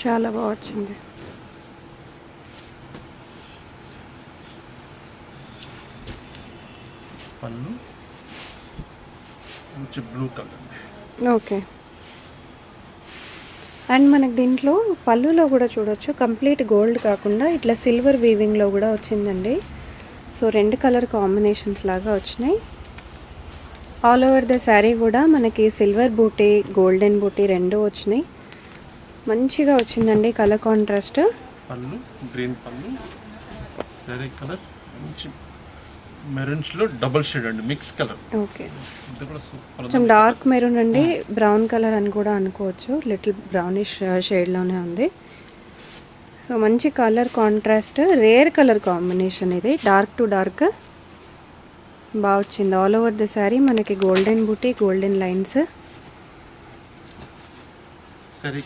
చాలా బాగా వచ్చింది. పళ్ళు మంచి బ్లూ కలర్. ఓకే. అండ్ మనకు దీంట్లో పళ్ళులో కూడా చూడొచ్చు, కంప్లీట్ గోల్డ్ కాకుండా ఇట్లా సిల్వర్ వీవింగ్లో కూడా వచ్చిందండి. సో 2 కలర్ కాంబినేషన్స్ లాగా వచ్చినాయి. ఆల్ ఓవర్ ద శారీ కూడా మనకి సిల్వర్ బూటీ, గోల్డెన్ బూటీ 2 వచ్చినాయి. మంచిగా వచ్చిందండి కలర్ కాంట్రాస్ట్. పళ్ళు గ్రీన్ పళ్ళు, శారీ కలర్ మంచి మెరూన్స్లో డబుల్ షేడ్ అండి, మిక్స్ కలర్. ఓకే. ఇది కూడా సూపర్. కొంచెం డార్క్ మెరూన్ అండి, బ్రౌన్ కలర్ అని కూడా అనుకోవచ్చు. లిటిల్ బ్రౌనిష్ షేడ్లోనే ఉంది. సో మంచి colour contrast, rare colour combination ఇది, డార్క్ టు డార్క్ బాగా వచ్చింది. ఆల్ ఓవర్ ద శారీ మనకి గోల్డెన్ బూటీ, గోల్డెన్ లైన్స్. శారీ